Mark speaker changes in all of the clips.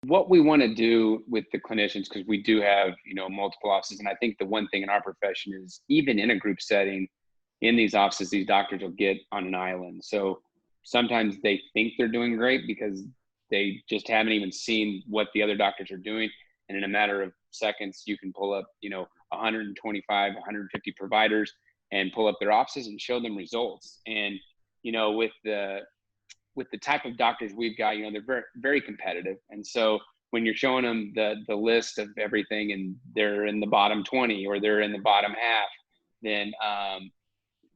Speaker 1: What we want to do with the clinicians, because we do have, multiple offices. And I think the one thing in our profession is, even in a group setting, in these offices, these doctors will get on an island. So sometimes they think they're doing great because they just haven't even seen what the other doctors are doing. And in a matter of seconds, you can pull up, 125, 150 providers and pull up their offices and show them results. And, with the type of doctors we've got, they're very, very competitive. And so when you're showing them the list of everything and they're in the bottom 20 or they're in the bottom half, then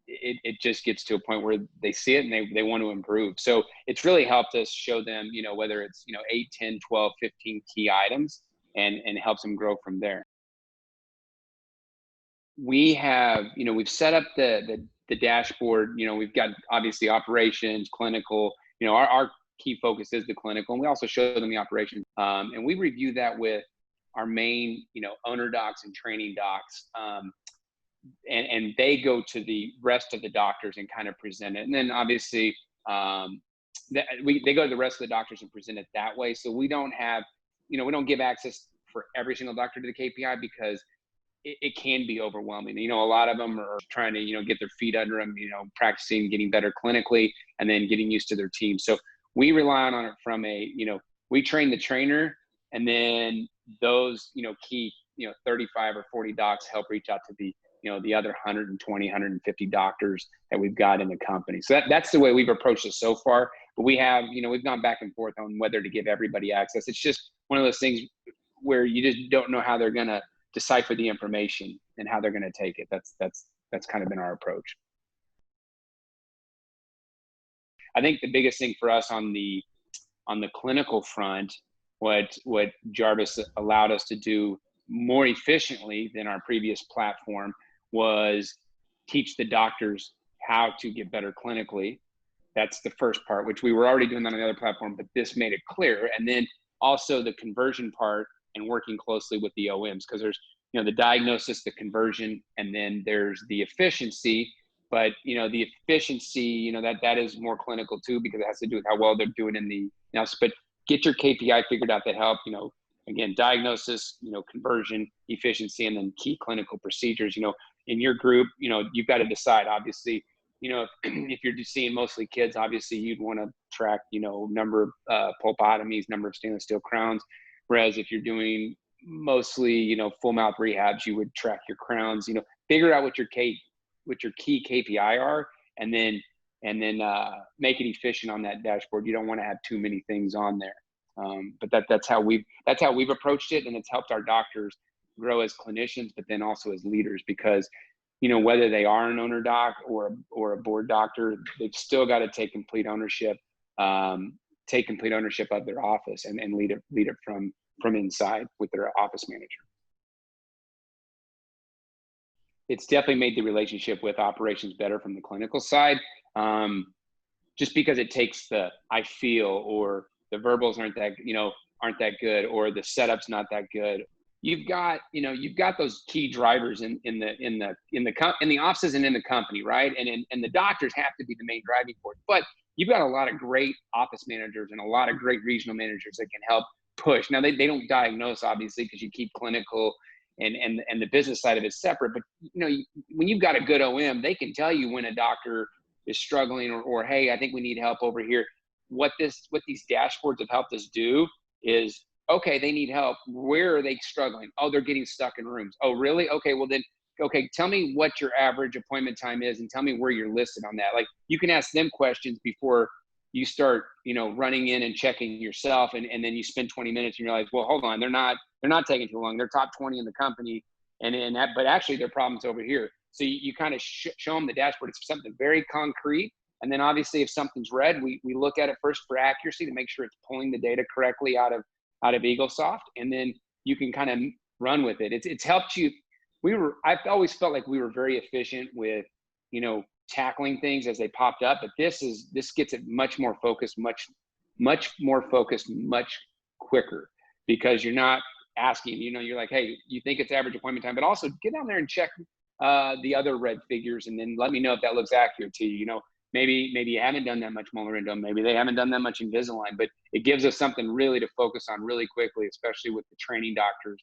Speaker 1: it just gets to a point where they see it and they want to improve. So it's really helped us show them, whether it's, 8, 10, 12, 15 key items, and helps them grow from there. We have, we've set up the dashboard. We've got obviously operations, clinical. Our key focus is the clinical, and we also show them the operations. And we review that with our main, owner docs and training docs. And they go to the rest of the doctors and kind of present it. And then obviously they go to the rest of the doctors and present it that way. So we don't have, we don't give access for every single doctor to the KPI, because it can be overwhelming. A lot of them are trying to, get their feet under them, practicing, getting better clinically, and then getting used to their team. So we rely on it from we train the trainer, and then those, key, 35 or 40 docs help reach out to the other 120, 150 doctors that we've got in the company. So that's the way we've approached it so far. But we have, we've gone back and forth on whether to give everybody access. It's just one of those things where you just don't know how they're going to decipher the information and how they're going to take it. That's kind of been our approach. I think the biggest thing for us on the clinical front, what Jarvis allowed us to do more efficiently than our previous platform, was teach the doctors how to get better clinically. That's the first part, which we were already doing on the other platform, but this made it clear. And then also the conversion part, and working closely with the OMs, because there's, the diagnosis, the conversion, and then there's the efficiency. But, the efficiency, that is more clinical too, because it has to do with how well they're doing in the analysis. But get your KPI figured out that help, again, diagnosis, conversion, efficiency, and then key clinical procedures. In your group, you've got to decide, obviously, if you're seeing mostly kids, obviously you'd want to track, number of pulpotomies, number of stainless steel crowns. Whereas if you're doing mostly, full mouth rehabs, you would track your crowns, figure out what your key KPI are, and then make it efficient on that dashboard. You don't want to have too many things on there. But that's how we've approached it. And it's helped our doctors grow as clinicians, but then also as leaders, because, whether they are an owner doc or a board doctor, they've still got to take complete ownership of their office and lead it from inside with their office manager. It's definitely made the relationship with operations better from the clinical side, just because it takes I feel, or the verbals aren't that good, or the setup's not that good. You've got those key drivers in the offices and in the company, right? And the doctors have to be the main driving force. But you've got a lot of great office managers and a lot of great regional managers that can help push. Now they don't diagnose, obviously, because you keep clinical and the business side of it separate. But when you've got a good OM, they can tell you when a doctor is struggling, or hey, I think we need help over here. What these dashboards have helped us do is, okay, they need help. Where are they struggling? Oh, they're getting stuck in rooms. Oh, really? Okay, well then, tell me what your average appointment time is, and tell me where you're listed on that. Like, you can ask them questions before you start, running in and checking yourself, and then you spend 20 minutes and you realize, well, hold on, they're not taking too long. They're top 20 in the company, but actually their problem's over here. So you kind of show them the dashboard. It's something very concrete. And then obviously if something's red, we look at it first for accuracy to make sure it's pulling the data correctly out of EagleSoft, and then you can kind of run with it. It's helped you. I've always felt like we were very efficient with, tackling things as they popped up, but this gets it much more focused, much more focused, much quicker, because you're not asking, you're like, hey, you think it's average appointment time, but also get down there and check the other red figures, and then let me know if that looks accurate to you. maybe you haven't done that much molar endo, maybe they haven't done that much Invisalign, but it gives us something really to focus on really quickly, especially with the training doctors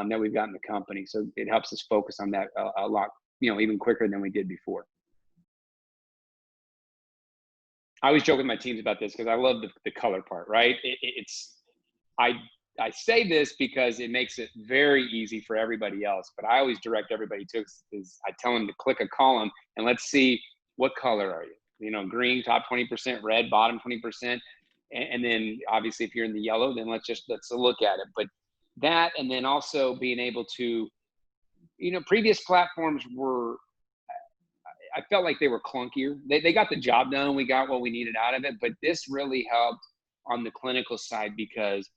Speaker 1: that we've got in the company. So it helps us focus on that a lot, even quicker than we did before. I always joke with my teams about this because I love the color part, right? I say this because it makes it very easy for everybody else, but I always direct everybody to is I tell them to click a column and let's see, what color are you? Green, top 20%, red, bottom 20%. And then obviously if you're in the yellow, then let's look at it. But that, and then also being able to, previous platforms were, I felt like they were clunkier. They got the job done. We got what we needed out of it, but this really helped on the clinical side because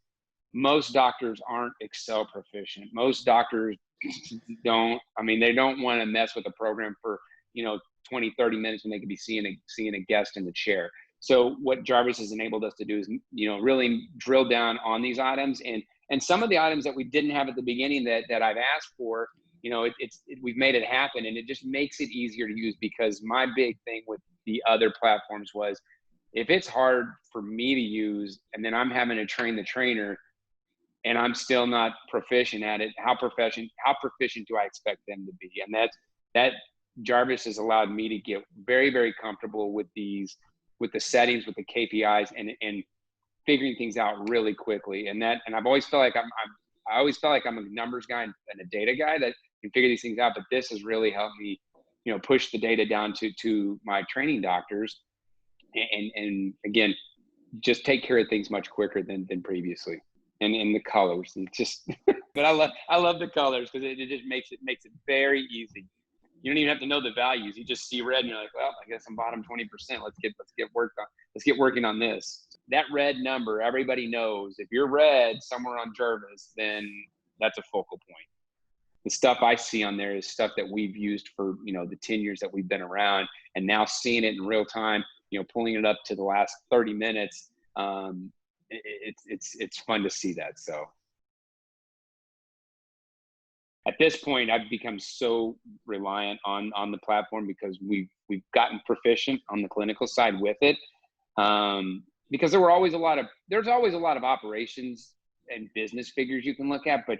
Speaker 1: most doctors aren't Excel proficient. Most doctors they don't want to mess with a program for, 20, 30 minutes when they could be seeing a guest in the chair. So what Jarvis has enabled us to do is, really drill down on these items and some of the items that we didn't have at the beginning that I've asked for, we've made it happen, and it just makes it easier to use because my big thing with the other platforms was if it's hard for me to use and then I'm having to train the trainer and I'm still not proficient at it, how proficient do I expect them to be? And that Jarvis has allowed me to get very, very comfortable with the settings, with the KPIs, and figuring things out really quickly. And I've always felt like I always felt like I'm a numbers guy and a data guy that can figure these things out. But this has really helped me, push the data down to my training doctors, and again, just take care of things much quicker than previously. And in the colors, it's just, but I love the colors because it just makes it very easy. You don't even have to know the values. You just see red and you're like, well, I guess I'm bottom 20%. Let's get working on this. That red number, everybody knows if you're red somewhere on Jarvis, then that's a focal point. The stuff I see on there is stuff that we've used for, the 10 years that we've been around, and now seeing it in real time, pulling it up to the last 30 minutes. It's fun to see that. So at this point, I've become so reliant on the platform because we've gotten proficient on the clinical side with it. Because there's always a lot of operations and business figures you can look at, but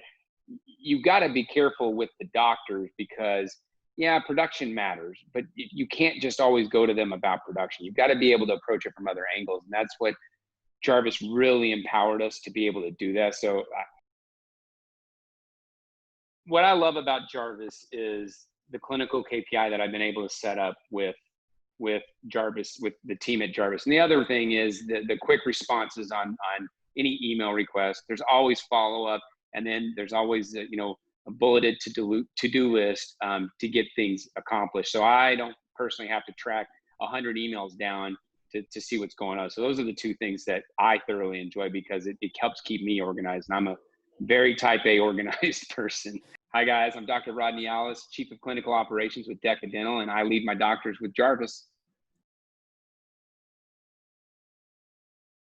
Speaker 1: you've got to be careful with the doctors because production matters, but you can't just always go to them about production. You've got to be able to approach it from other angles. And that's what Jarvis really empowered us to be able to do that. So what I love about Jarvis is the clinical KPI that I've been able to set up with Jarvis, with the team at Jarvis. And the other thing is the quick responses on any email request. There's always follow-up, and then there's always a bulleted to-do list to get things accomplished. So I don't personally have to track 100 emails down to see what's going on. So those are the two things that I thoroughly enjoy because it helps keep me organized. And I'm a very type A organized person. Hi guys, I'm Dr. Rodney Alles, Chief of Clinical Operations with Deca Dental, and I lead my doctors with Jarvis.